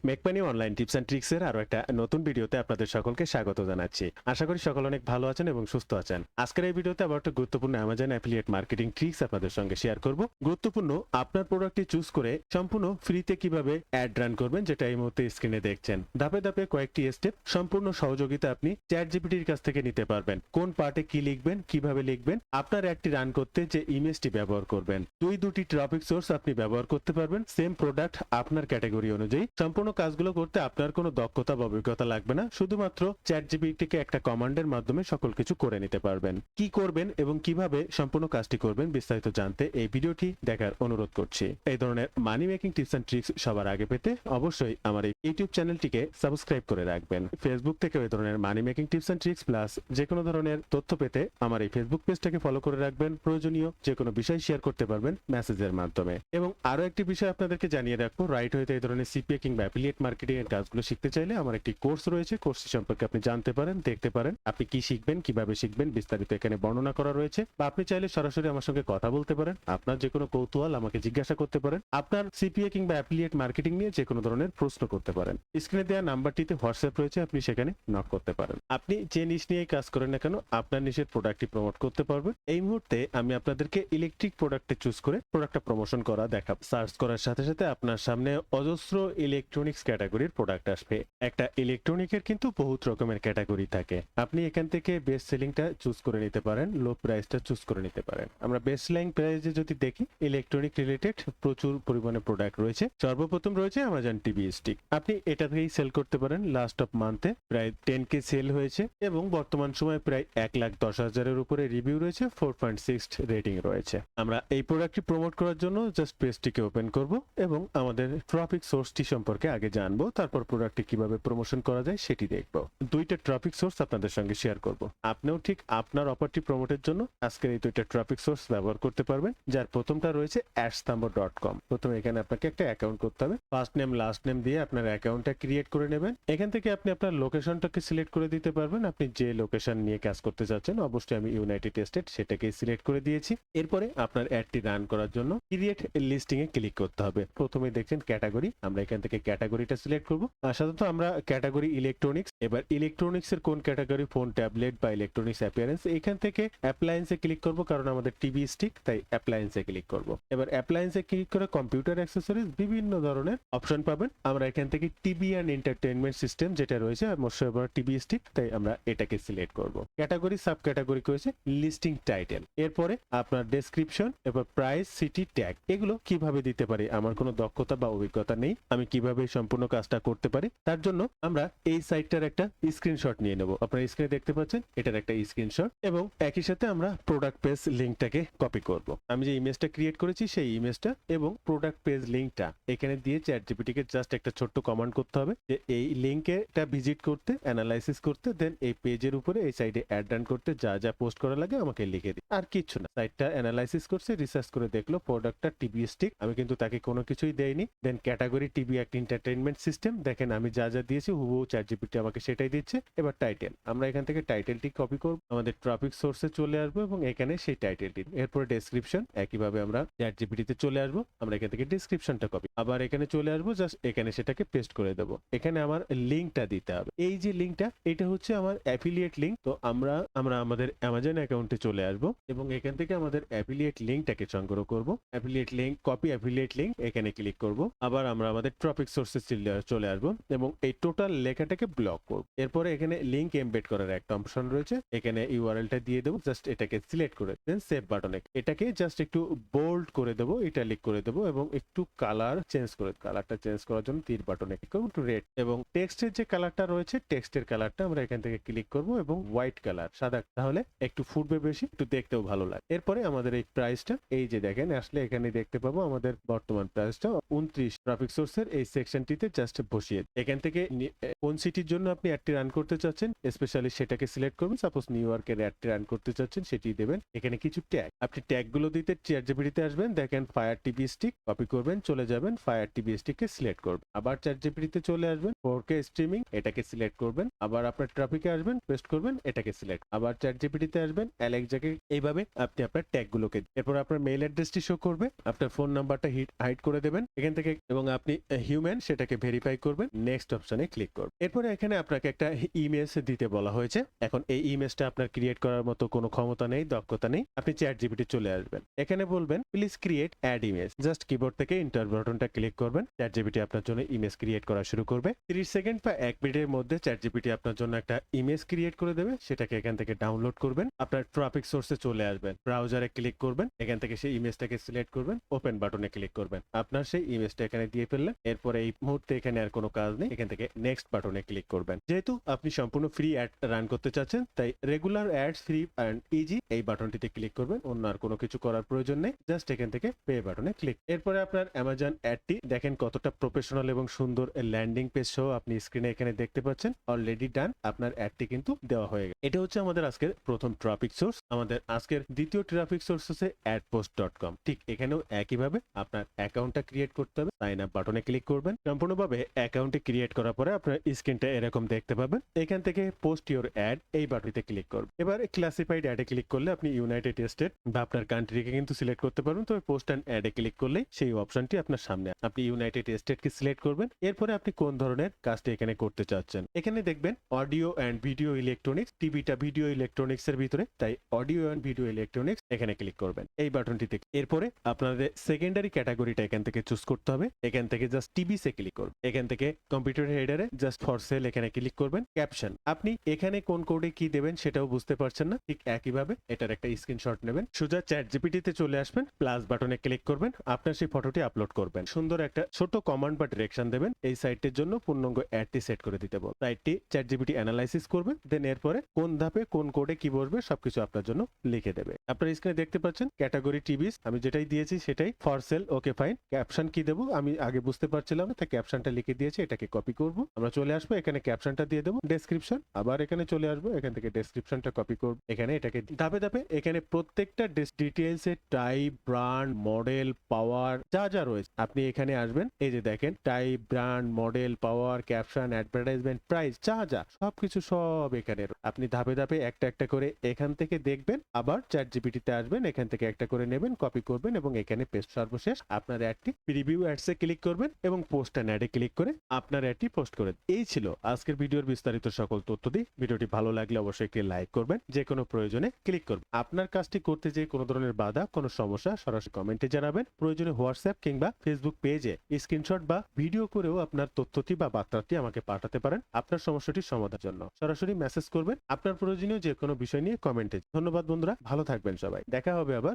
মেকমানি online tips and ট্রিক্সের আরো একটা নতুন ভিডিওতে আপনাদের সকলকে স্বাগত জানাচ্ছি। আশা করি সকল অনেক ভালো আছেন এবং সুস্থ আছেন। আজকের এই ভিডিওতে আবার একটা গুরুত্বপূর্ণ অ্যামাজন অ্যাফিলিয়েট মার্কেটিং ট্রিক্স আপনাদের সঙ্গে শেয়ার করব। গুরুত্বপূর্ণ আপনার প্রোডাক্টটি চুজ করে সম্পূর্ণ ফ্রিতে কিভাবে অ্যাড রান করবেন, যেটা এই মুহূর্তে স্ক্রিনে দেখছেন। ধাপে ধাপে কয়েকটি স্টেপ সম্পূর্ণ সহযোগিতা আপনি চ্যাট জিপিটির কাছ থেকে নিতে পারবেন। কোন পার্টে কি লিখবেন, কিভাবে লিখবেন, আপনার অ্যাডটি রান করতে যে ইমেজটি ব্যবহার করবেন, দুটি ট্রাফিক সোর্স আপনি ব্যবহার করতে পারবেন। সেম প্রোডাক্ট আপনার ক্যাটাগরি অনুযায়ী সম্পূর্ণ কাজগুলো করতে আপনার কোনো দক্ষতা বা অভিজ্ঞতা লাগবে না। শুধুমাত্র চ্যাট জিপিটিকে একটা কমান্ডের মাধ্যমে সকল কিছু করে নিতে পারবেন। কি করবেন এবং কিভাবে সম্পূর্ণ কাজটি করবেন বিস্তারিত জানতে এই ভিডিওটি দেখার অনুরোধ করছি। এই ধরনের money making tips and tricks সবার আগে পেতে অবশ্যই আমার এই ইউটিউব চ্যানেলটিকে সাবস্ক্রাইব করে রাখবেন। ফেসবুক থেকে এই ধরনের money making tips and tricks plus যে কোনো ধরনের তথ্য পেতে আমার এই ফেসবুক পেজটাকে ফলো করে রাখবেন। প্রয়োজনীয় যে কোনো বিষয় শেয়ার করতে পারবেন মেসেজের মাধ্যমে। এবং আরো একটি বিষয় আপনাদেরকে জানিয়ে রাখবো, রাইট হইতে এই ধরনের সিপিএ কিংবা অ্যাফিলিয়েট মার্কেটিং এর কাজগুলো শিখতে চাইলে আমার একটি কোর্স রয়েছে। কোর্সটি সম্পর্কে আপনি জানতে পারেন, দেখতে পারেন, আপনি কি শিখবেন, কিভাবে শিখবেন বিস্তারিত এখানে বর্ণনা করা রয়েছে। বা আপনি চাইলে সরাসরি আমার সঙ্গে কথা বলতে পারেন। আপনার যে কোনো কৌতূহল আমাকে জিজ্ঞাসা করতে পারেন। আপনার সিপিএ কিংবা অ্যাফিলিয়েট মার্কেটিং নিয়ে যে কোনো ধরনের প্রশ্ন করতে পারেন। স্ক্রিনে দেওয়া নাম্বারটিতে হোয়াটসঅ্যাপ রয়েছে, আপনি সেখানে নক করতে পারেন। আপনি যে নিশ নিয়ে কাজ করেন না কেন, আপনার নিশের প্রোডাক্টটি প্রমোট করতে পারবেন। এই মুহূর্তে আমি আপনাদেরকে ইলেকট্রিক প্রোডাক্টে চুজ করে প্রোডাক্টটা প্রমোশন করা দেখাব। সার্চ করার সাথে সাথে আপনার সামনে অজস্র ইলেকট্রনিক্স ক্যাটাগরির প্রোডাক্ট আসবে। একটা ইলেকট্রনিকের কিন্তু বহুত রকমের ক্যাটাগরি থাকে। আপনি এখান থেকে বেস্ট সেলিংটা চুজ করে নিতে পারেন, লো প্রাইসটা চুজ করে নিতে পারেন। আমরা বেস্ট সেলিং প্রাইসে যদি দেখি, ইলেকট্রনিক রিলেটেড প্রচুর পরিমাণে প্রোডাক্ট রয়েছে। সর্বপ্রথম রয়েছে অ্যামাজন টিভি স্টিক। আপনি এটা থেকেই সেল করতে পারেন। লাস্ট অফ মান্থে প্রায় 10K সেল হয়েছে এবং বর্তমান সময়ে প্রায় 1,10,000-এর উপরে রিভিউ রয়েছে, 4.6 রেটিং রয়েছে। আমরা এই প্রোডাক্টটি প্রমোট করার জন্য জাস্ট পেজটিকে ওপেন করব এবং আমাদের ট্রাফিক সোর্সটি সম্পর্কে আগে জানবো, তারপর প্রোডাক্টটি কিভাবে প্রমোশন করা যায় সেটি দেখব। দুইটা ট্রাফিক সোর্স আপনাদের সঙ্গে শেয়ার করব। আপনিও ঠিক আপনার অফারটি প্রমোটের জন্য আজকের এই দুইটা ট্রাফিক সোর্স ব্যবহার করতে পারবেন। যার প্রথমটা রয়েছে adsthumbo.com। প্রথমে এখানে আপনাকে একটা অ্যাকাউন্ট করতে হবে। ফার্স্ট নেম লাস্ট নেম দিয়ে আপনার অ্যাকাউন্টটা ক্রিয়েট করে নেবেন। এখান থেকে আপনি আপনার লোকেশনটাকে সিলেক্ট করে দিতে পারবেন। আপনি যে লোকেশন নিয়ে কাজ করতে চাচ্ছেন, অবশ্যই আমি ইউনাইটেড স্টেট সেটাকে সিলেক্ট করে দিয়েছি। এরপরে আপনার অ্যাডটি রান করার জন্য ক্রিয়েট লিস্টিং এ ক্লিক করতে হবে। প্রথমে দেখছেন ক্যাটাগরি, আমরা এখান থেকে ক্যাটাগরিটা সিলেক্ট করব। সাধারণত আমরা ক্যাটাগরি ইলেকট্রনিক্স। এবার ইলেকট্রনিক্স এর কোন ক্যাটাগরি, ফোন, ট্যাবলেট বা ইলেকট্রনিক্স অ্যাপিয়ারেন্স, এখান থেকে অ্যাপ্লায়েন্সে ক্লিক করব, কারণ আমাদের টিভি স্টিক, তাই অ্যাপ্লায়েন্সে ক্লিক করব। এবার অ্যাপ্লায়েন্সে ক্লিক করে কম্পিউটার অ্যাক্সেসরিজ বিভিন্ন ধরনের অপশন পাবেন। আমরা এখান থেকে টিভি অ্যান্ড এন্টারটেইনমেন্ট সিস্টেম যেটা রয়েছে, টিভি স্টিক, তাই আমরা এটাকে সিলেক্ট করব। ক্যাটাগরি সাব ক্যাটাগরি রয়েছে লিস্টিং টাইটেল, এরপরে আপনার ডেসক্রিপশন, এরপর প্রাইস, সিটি, ট্যাগ। এগুলো কিভাবে দিতে পারি, আমার কোনো দক্ষতা বা অভিজ্ঞতা নেই। আমি কিভাবে সম্পূর্ণ কাজটা করতে পারি, তার জন্য আমরা এই সাইটটার একটা স্ক্রিনশট নিয়ে নেব। আপনারা স্ক্রিনে দেখতে পাচ্ছেন এটার একটা স্ক্রিনশট, এবং একই সাথে আমরা প্রোডাক্ট পেজ লিংকটাকে কপি করব। আমি যে ইমেজটা ক্রিয়েট করেছি সেই ইমেজটা এবং প্রোডাক্ট পেজ লিংকটা এখানে দিয়ে চ্যাট জিপিটিকে জাস্ট একটা ছোট্ট কমান্ড করতে হবে যে এই লিংকেটা ভিজিট করতে, অ্যানালাইসিস করতে, দেন এই পেজের উপরে এই সাইডে অ্যাড রান করতে যা যা পোস্ট করা লাগে আমাকে লিখে দিই। আর কিছু না, সাইটটা অ্যানালাইসিস করছে, রিসার্চ করে দেখলো প্রোডাক্টটা টিভি স্টিক। আমি কিন্তু তাকে কোনো কিছুই দেইনি। Then category TV act entertainment system, দেখেন আমি যা যা দিয়েছি হুবহু চ্যাট জিপিটি আমাকে সেটাই দিচ্ছে। এবার টাইটেল, আমরা এখান থেকে টাইটেলটি কপি করব, আমাদের ট্রাফিক সোর্সে চলে আসবো এবং এখানে সেই টাইটেলটি। এরপরে ডেসক্রিপশন, একইভাবে আমরা চ্যাট জিপিটিতে চলে আসবো, আমরা এখান থেকে ডেসক্রিপশনটা কপি, আবার এখানে চলে আসবো, জাস্ট এখানে সেটাকে পেস্ট করে দেবো। এখানে আমার লিংকটা দিতে হবে। এই যে লিংকটা, এটা হচ্ছে আমার অ্যাফিলিয়েট লিংক। তো আমরা আমাদের অ্যামাজন অ্যাকাউন্টে চলে আসবো এবং এখান থেকে আমাদের অ্যাফিলিয়েট লিংকটাকে সংগ্রহ করব। Affiliate link, copy affiliate link, এখানে ক্লিক করব। আবার আমরা আমাদের টপিক সোর্সে চলে আসবো এবং এই টোটাল লেখাটাকে ব্লক করব। এরপরে এখানে লিংক এমবেড করার একটা অপশন রয়েছে, এখানে ইউআরএলটা দিয়ে দেবো, জাস্ট এটাকে সিলেক্ট করে দেন সেভ বাটনে এটাকে জাস্ট একটু বোল্ড করে দেবো, ইটালিক করে দেবো এবং একটু কালার চেঞ্জ করে, কালারটা চেঞ্জ করার জন্য তীর বাটনে ক্লিক করব, একটু রেড, এবং টেক্সটের যে কালারটা রয়েছে টেক্সটের কালারটা আমরা এখান থেকে ক্লিক করব এবং হোয়াইট কালার, সাদা, তাহলে একটু ফুটবে বেশি, একটু দেখতেও ভালো লাগে। এরপরে আমাদের এই প্রাইসটা, এই যে দেখেন আসলে এখানে দেখতে পাবো আমাদের বর্তমান প্রাইসটা 29 ট্রাফিক সোর্সের এই সেকশনটিতে জাস্ট বসিয়ে এখান থেকে কোন সিটির জন্য আপনি অ্যাডটি রান করতে চাচ্ছেন স্পেশালি সেটাকে সিলেক্ট করবেন। সাপোজ নিউ ইয়র্কের অ্যাডটি রান করতে চাচ্ছেন, সেটি দেবেন। এখানে কিছু ট্যাগ, আপনি ট্যাগগুলো দিতে চ্যাট জিপিটিতে আসবেন, দেখেন ফায়ার টিভি স্টিক, কপি করবেন, চলে যাবেন ফায়ার টিভি স্টিককে সিলেক্ট করবেন, আবার চ্যাট জিপিটিতে চলে আসবেন, 4K স্ট্রিমিং, এটাকে সিলেক্ট করবেন, আবার আপনার ট্রাফিকে আসবেন, পেস্ট করবেন, এটাকে সিলেক্ট, আবার চ্যাট জিপিটিতে আসবেন, অ্যালেক্সাকে, এইভাবে আপনি আপনার ট্যাগগুলোকে, এরপর আপনার মেইল অ্যাড্রেসটি শো করবে, আপনার ফোন নাম্বারটা হাইড করে দেবেন এখান থেকে, এবং আপনি হিউম্যান সেটাকে ভেরিফাই করবেন, নেক্সট অপশনে ক্লিক করবেন। এরপরে এখানে আপনাকে একটা ইমেজ দিতে বলা হয়েছে। এখন এই ইমেজটা আপনার ক্রিয়েট করার মতো কোনো ক্ষমতা নেই, দক্ষতা নেই। আপনি চ্যাট জিপিটি চলে আসবেন, এখানে বলবেন please create add image. Just keyboard থেকে ইন্টার বাটনটা ক্লিক করবেন, চ্যাট জিপিটি আপনার জন্য ইমেজ ক্রিয়েট করা শুরু করবে। 30 সেকেন্ড বা 1 মিনিটের মধ্যে চ্যাট জিপিটি আপনার জন্য একটা ইমেজ ক্রিয়েট করে দেবে, সেটাকে এখান থেকে ডাউনলোড করবেন, আপনার ট্রাফিক সোর্সে চলে আসবেন, ব্রাউজারে ক্লিক করবেন, এখান থেকে সেই ইমেজটাকে সিলেক্ট করবেন, ওপেন বাটনে ক্লিক করবেন, আপনার সেই ইমেজটা এখানে দিয়ে ফেললেন। এরপরে এই মুহূর্তে এখানে আর কোনো কাজ নেই, এখান থেকে নেক্সট বাটনে ক্লিক করবেন। যেহেতু আপনি সম্পূর্ণ ফ্রি অ্যাড রান করতে চাচ্ছেন, তাই regular ads free and easy এই বাটনটিতে ক্লিক করবেন, অন্য আর কোনো কিছু করার প্রয়োজন নেই, জাস্ট এখান থেকে পে বাটনে ক্লিক। এরপরে আপনার অ্যামাজন অ্যাডটি দেখেন কতটা প্রফেশনাল এবং সুন্দর ল্যান্ডিং পেজ সহ আপনি স্ক্রিনে এখানে দেখতে পাচ্ছেন। অলরেডি ডান, আপনার অ্যাডটি কিন্তু দেওয়া হয়ে গেছে। এটা হচ্ছে আমাদের আজকের প্রথম ট্রাফিক সোর্স। আমাদের আজকের দ্বিতীয় ট্রাফিক সোর্স হচ্ছে adpost.com। ঠিক এখানেও একইভাবে আপনার অ্যাকাউন্টটা ক্রিয়েট করতে হবে, সাইন আপ বাটনে ক্লিক করবেন। সম্পূর্ণভাবে অ্যাকাউন্টে ক্রিয়েট করার পরে আপনার স্ক্রিনটা এরকম দেখতে পাবেন। এখান থেকে পোস্ট ইউর অ্যাড এই বাটনটিতে ক্লিক করবেন। এবার ক্লাসিফাইড অ্যাডে ক্লিক করলে আপনি ইউনাইটেড স্টেট বা আপনার কান্ট্রিকে কিন্তু সিলেক্ট করতে পারবেন, তবে পোস্ট অ্যান্ড অ্যাডে ক্লিক করলে সেই অপশনটি আপনার সামনে আপনি ইউনাইটেড স্টেটকে সিলেক্ট করবেন। এরপরে আপনি কোন ধরনের কাজটি এখানে করতে চাচ্ছেন, এখানে দেখবেন অডিও অ্যান্ড ভিডিও ইলেকট্রনিক্স, টিভিটা ভিডিও ইলেকট্রনিক্স এর ভিতরে, তাই অডিও অ্যান্ড ভিডিও ইলেকট্রনিক্স এখানে ক্লিক করবেন এই বাটনটিতে। এরপরে আপনাদের সেকেন্ডারি ক্যাটাগরিটা এখান থেকে চুজ করতে হবে, এখান থেকে জাস্ট টিভিসে ক্লিক করবেন, এখান থেকে কম্পিউটার হেডারে জাস্ট ফর সেল এখানে ক্লিক করবেন। ক্যাপশন আপনি এখানে কোন কোডে কি দেবেন সেটাও বুঝতে পারছেন না, ঠিক একইভাবে এটার একটা স্ক্রিনশট নেবেন, সোজা চ্যাট জিপিটিতে চলে আসবেন, প্লাস বাটনে ক্লিক করবেন, আপনার সেই ফটোটি আপলোড করবেন, সুন্দর একটা ছোট কমান্ড বা ডিরেকশন দেবেন এই সাইটের জন্য পূর্ণাঙ্গ অ্যাডটি সেট করে দিতে বল। সাইটটি চ্যাট জিপিটি অ্যানালাইসিস করবে, দেন এরপরে কোন ধাপে কোন কোডে কি বসবে সবকিছু আপনার জন্য লিখে দেবে। আপনার স্ক্রিনে দেখতে পাচ্ছেন ক্যাটাগরি টিভিস, আমি যেটাই দিয়েছি সেটাই for sale. Okay fine, caption কি দেবো আমি আগে বুঝতে পারছিলাম না, তাই ক্যাপশনটা লিখে দিয়েছি, এটাকে কপি করব। আমরা চলে আসবো, এখানে ক্যাপশনটা দিয়ে দেবো, ডেসক্রিপশন আবার এখানে চলে আসবো, এখান থেকে ডেসক্রিপশনটা কপি করব, এখানে এটাকে ধাপে ধাপে এখানে প্রত্যেকটা ডিটেইলস এর টাইপ, ব্র্যান্ড, মডেল, পাওয়ার যা যা রয়েছে আপনি এখানে আসবেন, এই যে দেখেন টাইপ, ব্র্যান্ড, মডেল, পাওয়ার, ক্যাপশন, অ্যাডভার্টাইজমেন্ট, প্রাইস যা যা সবকিছু সব এখানে আপনি ধাপে ধাপে একটা একটা করে এখান থেকে দেখবেন, আবার চ্যাট জিপিটিতে আসবেন, এখান থেকে একটা করে নেবেন, কপি করবেন এবং এখানে পেস্ট। সর্বশেষ আপনার অ্যাডটি প্রিভিউ অ্যাডসে ক্লিক করবেন এবং পোস্ট অ্যান্ড অ্যাডে ক্লিক করে আপনার অ্যাডটি পোস্ট করে। এই ছিল আজকের ভিডিওর বিস্তারিত সকল তথ্য দিয়ে। ভিডিওটি ভালো লাগলে অবশ্যই একটি লাইক করবেন, যে কোনো প্রয়োজনে ক্লিক করবেন। আপনার কাজটি করতে যে কোনো ধরনের বাধা, কোনো সমস্যা সরাসরি কমেন্টে জানাবেন, প্রয়োজনে হোয়াটসঅ্যাপ কিংবা ফেসবুক পেজে স্ক্রিনশট বা ভিডিও করেও আপনার তথ্যটি বা বার্তাটি আমাকে পাঠাতে পারেন আপনার সমস্যাটির সমাধানের জন্য। সরাসরি মেসেজ করবেন আপনার প্রয়োজনীয় যে কোনো বিষয় নিয়ে কমেন্টে। ধন্যবাদ বন্ধুরা, ভালো থাকবেন সবাই, দেখা হবে আবার।